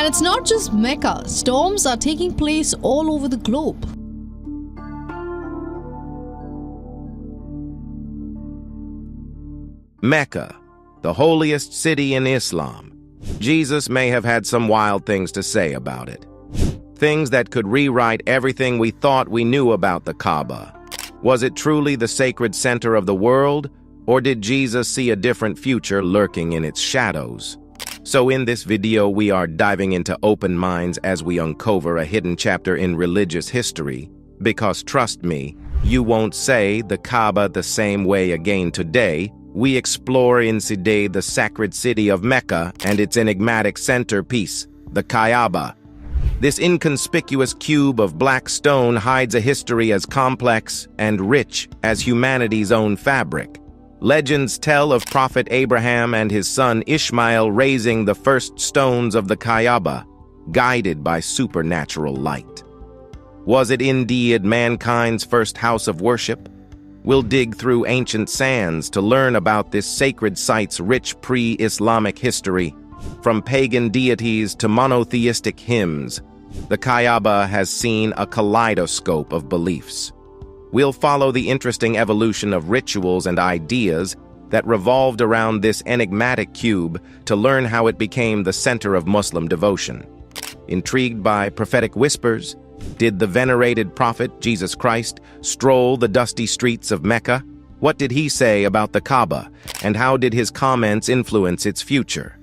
And it's not just Mecca, storms are taking place all over the globe. Mecca, the holiest city in Islam. Jesus may have had some wild things to say about it. Things that could rewrite everything we thought we knew about the Kaaba. Was it truly the sacred center of the world, or did Jesus see a different future lurking in its shadows? So in this video, we are diving into open minds as we uncover a hidden chapter in religious history. Because trust me, you won't say the Kaaba the same way again today. We explore instead the sacred city of Mecca and its enigmatic centerpiece, the Kaaba. This inconspicuous cube of black stone hides a history as complex and rich as humanity's own fabric. Legends tell of Prophet Abraham and his son Ishmael raising the first stones of the Kaaba, guided by supernatural light. Was it indeed mankind's first house of worship? We'll dig through ancient sands to learn about this sacred site's rich pre-Islamic history. From pagan deities to monotheistic hymns, the Kaaba has seen a kaleidoscope of beliefs. We'll follow the interesting evolution of rituals and ideas that revolved around this enigmatic cube to learn how it became the center of Muslim devotion. Intrigued by prophetic whispers, did the venerated prophet, Jesus Christ, stroll the dusty streets of Mecca? What did he say about the Kaaba, and how did his comments influence its future?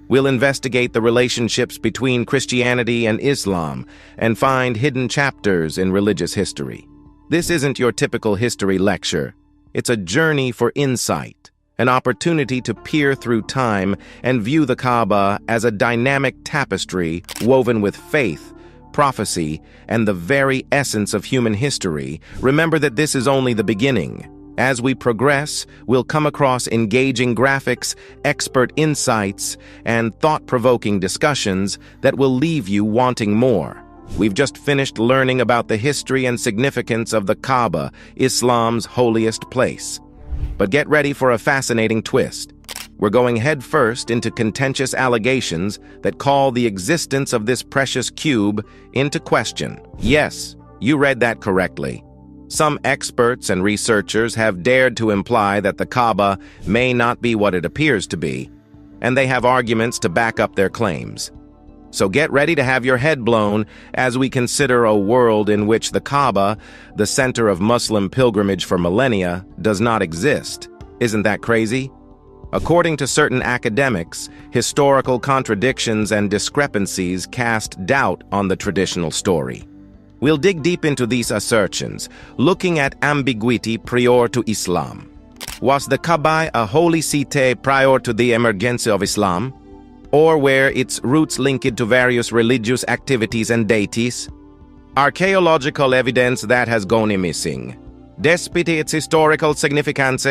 We'll investigate the relationships between Christianity and Islam and find hidden chapters in religious history. This isn't your typical history lecture. It's a journey for insight, an opportunity to peer through time and view the Kaaba as a dynamic tapestry woven with faith, prophecy, and the very essence of human history. Remember that this is only the beginning. As we progress, we'll come across engaging graphics, expert insights, and thought-provoking discussions that will leave you wanting more. We've just finished learning about the history and significance of the Kaaba, Islam's holiest place. But get ready for a fascinating twist. We're going headfirst into contentious allegations that call the existence of this precious cube into question. Yes, you read that correctly. Some experts and researchers have dared to imply that the Kaaba may not be what it appears to be, and they have arguments to back up their claims. So get ready to have your head blown as we consider a world in which the Kaaba, the center of Muslim pilgrimage for millennia, does not exist. Isn't that crazy? According to certain academics, historical contradictions and discrepancies cast doubt on the traditional story. We'll dig deep into these assertions, looking at ambiguity prior to Islam. Was the Kaaba a holy city prior to the emergence of Islam? Or were its roots linked to various religious activities and deities? Archaeological evidence that has gone missing. Despite its historical significance,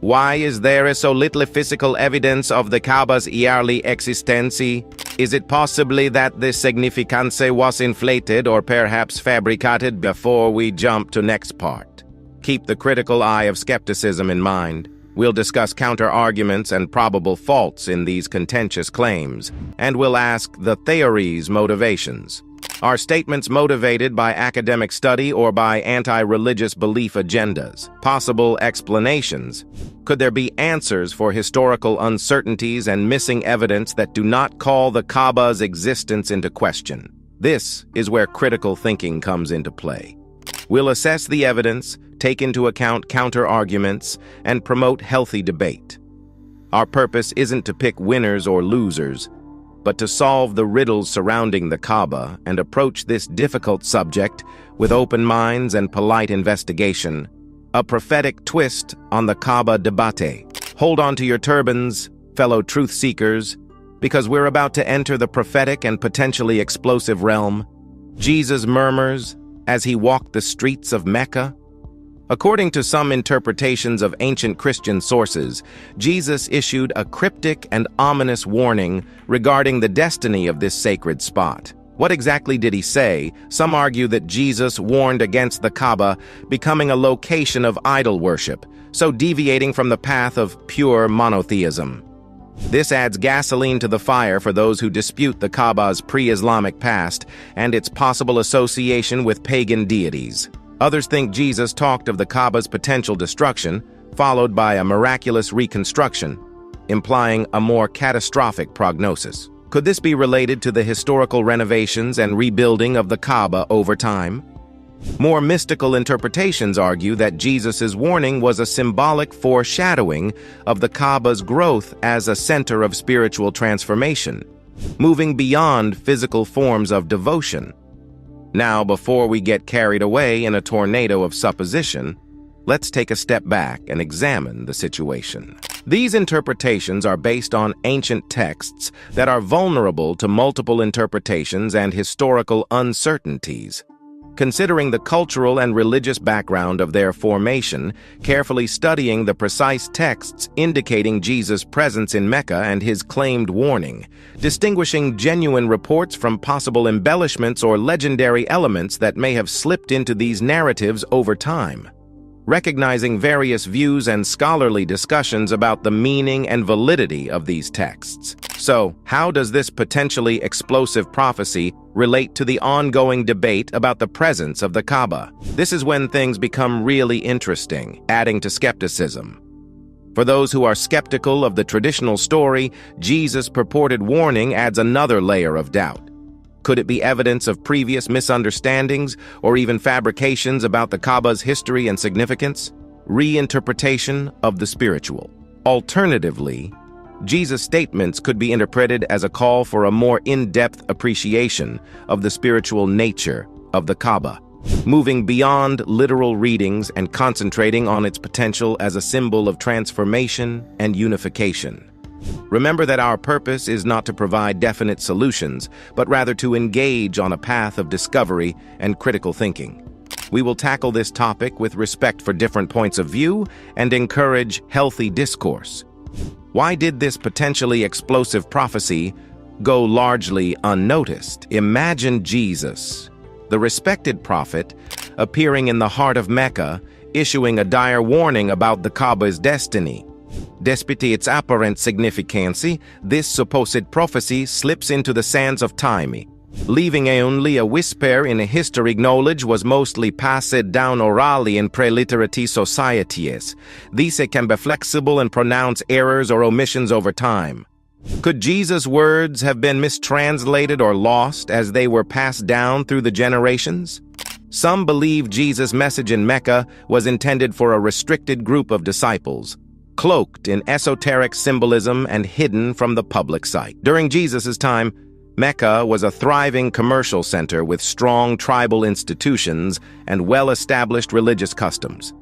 why is there so little physical evidence of the Kaaba's yearly existence? Is it possibly that the significance was inflated or perhaps fabricated? Before we jump to next part, keep the critical eye of skepticism in mind. We'll discuss counter-arguments and probable faults in these contentious claims, and we'll ask the theory's motivations. Are statements motivated by academic study or by anti-religious belief agendas? Possible explanations. Could there be answers for historical uncertainties and missing evidence that do not call the Kaaba's existence into question? This is where critical thinking comes into play. We'll assess the evidence, take into account counter-arguments, and promote healthy debate. Our purpose isn't to pick winners or losers, but to solve the riddles surrounding the Kaaba and approach this difficult subject with open minds and polite investigation. A prophetic twist on the Kaaba debate. Hold on to your turbans, fellow truth seekers, because we're about to enter the prophetic and potentially explosive realm. Jesus murmurs as he walked the streets of Mecca. According to some interpretations of ancient Christian sources, Jesus issued a cryptic and ominous warning regarding the destiny of this sacred spot. What exactly did he say? Some argue that Jesus warned against the Kaaba becoming a location of idol worship, so deviating from the path of pure monotheism. This adds gasoline to the fire for those who dispute the Kaaba's pre-Islamic past and its possible association with pagan deities. Others think Jesus talked of the Kaaba's potential destruction, followed by a miraculous reconstruction, implying a more catastrophic prognosis. Could this be related to the historical renovations and rebuilding of the Kaaba over time? More mystical interpretations argue that Jesus' warning was a symbolic foreshadowing of the Kaaba's growth as a center of spiritual transformation, moving beyond physical forms of devotion. Now, before we get carried away in a tornado of supposition, let's take a step back and examine the situation. These interpretations are based on ancient texts that are vulnerable to multiple interpretations and historical uncertainties. Considering the cultural and religious background of their formation, carefully studying the precise texts indicating Jesus' presence in Mecca and his claimed warning, distinguishing genuine reports from possible embellishments or legendary elements that may have slipped into these narratives over time, recognizing various views and scholarly discussions about the meaning and validity of these texts. So, how does this potentially explosive prophecy relate to the ongoing debate about the presence of the Kaaba? This is when things become really interesting, adding to skepticism. For those who are skeptical of the traditional story, Jesus' purported warning adds another layer of doubt. Could it be evidence of previous misunderstandings or even fabrications about the Kaaba's history and significance? Reinterpretation of the spiritual. Alternatively, Jesus' statements could be interpreted as a call for a more in-depth appreciation of the spiritual nature of the Kaaba, moving beyond literal readings and concentrating on its potential as a symbol of transformation and unification. Remember that our purpose is not to provide definite solutions, but rather to engage on a path of discovery and critical thinking. We will tackle this topic with respect for different points of view and encourage healthy discourse. Why did this potentially explosive prophecy go largely unnoticed? Imagine Jesus, the respected prophet, appearing in the heart of Mecca, issuing a dire warning about the Kaaba's destiny. Despite its apparent significance, this supposed prophecy slips into the sands of time, leaving only a whisper in a history knowledge was mostly passed down orally in pre-literate societies. These can be flexible and pronounce errors or omissions over time. Could Jesus' words have been mistranslated or lost as they were passed down through the generations? Some believe Jesus' message in Mecca was intended for a restricted group of disciples, cloaked in esoteric symbolism and hidden from the public sight. During Jesus' time, Mecca was a thriving commercial center with strong tribal institutions and well-established religious customs.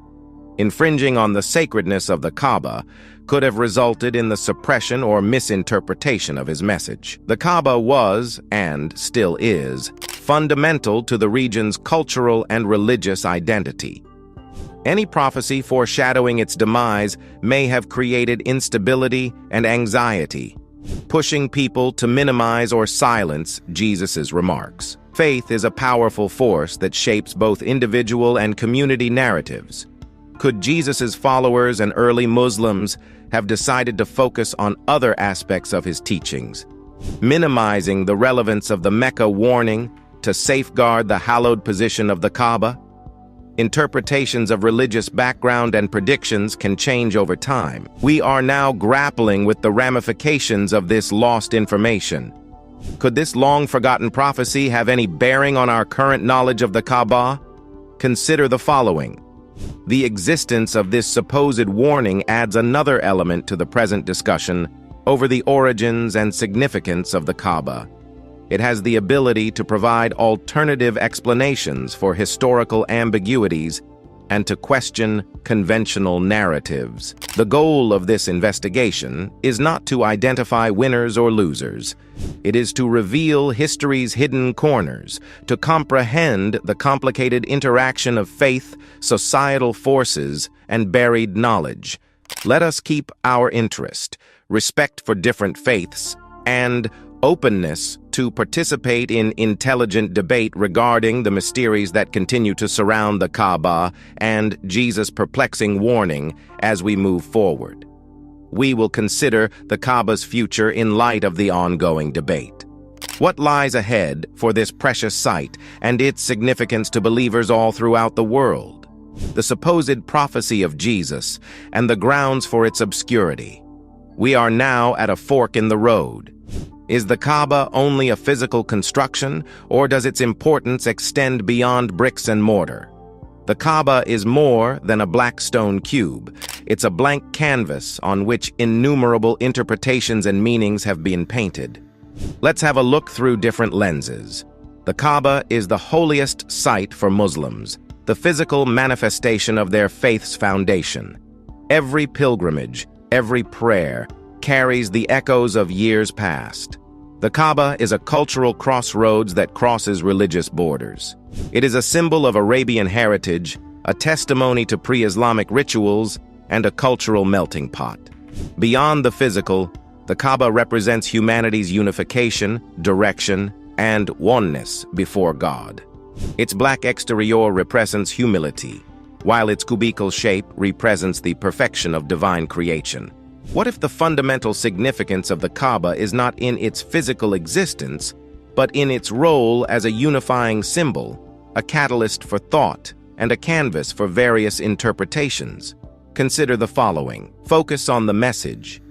Infringing on the sacredness of the Kaaba could have resulted in the suppression or misinterpretation of his message. The Kaaba was, and still is, fundamental to the region's cultural and religious identity. Any prophecy foreshadowing its demise may have created instability and anxiety, pushing people to minimize or silence Jesus' remarks. Faith is a powerful force that shapes both individual and community narratives. Could Jesus' followers and early Muslims have decided to focus on other aspects of his teachings, minimizing the relevance of the Mecca warning to safeguard the hallowed position of the Kaaba? Interpretations of religious background and predictions can change over time. We are now grappling with the ramifications of this lost information. Could this long-forgotten prophecy have any bearing on our current knowledge of the Kaaba? Consider the following. The existence of this supposed warning adds another element to the present discussion over the origins and significance of the Kaaba. It has the ability to provide alternative explanations for historical ambiguities and to question conventional narratives. The goal of this investigation is not to identify winners or losers. It is to reveal history's hidden corners, to comprehend the complicated interaction of faith, societal forces, and buried knowledge. Let us keep our interest, respect for different faiths, and openness to participate in intelligent debate regarding the mysteries that continue to surround the Kaaba and Jesus' perplexing warning as we move forward. we will consider the Kaaba's future in light of the ongoing debate. What lies ahead for this precious site and its significance to believers all throughout the world? The supposed prophecy of Jesus and the grounds for its obscurity. We are now at a fork in the road. Is the Kaaba only a physical construction, or does its importance extend beyond bricks and mortar? The Kaaba is more than a black stone cube. It's a blank canvas on which innumerable interpretations and meanings have been painted. Let's have a look through different lenses. The Kaaba is the holiest site for Muslims, the physical manifestation of their faith's foundation. Every pilgrimage, every prayer, carries the echoes of years past. The Kaaba is a cultural crossroads that crosses religious borders. It is a symbol of Arabian heritage, a testimony to pre-Islamic rituals, and a cultural melting pot. Beyond the physical, the Kaaba represents humanity's unification, direction, and oneness before God. Its black exterior represents humility, while its cubical shape represents the perfection of divine creation. What if the fundamental significance of the Kaaba is not in its physical existence, but in its role as a unifying symbol, a catalyst for thought, and a canvas for various interpretations? Consider the following. Focus on the message.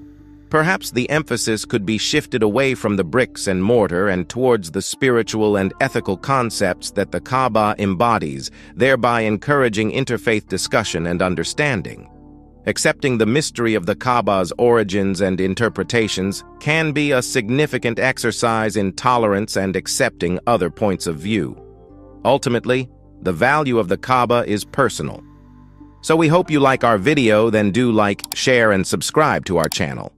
Perhaps the emphasis could be shifted away from the bricks and mortar and towards the spiritual and ethical concepts that the Kaaba embodies, thereby encouraging interfaith discussion and understanding. Accepting the mystery of the Kaaba's origins and interpretations can be a significant exercise in tolerance and accepting other points of view. Ultimately, the value of the Kaaba is personal. So we hope you like our video, then do like, share, and subscribe to our channel.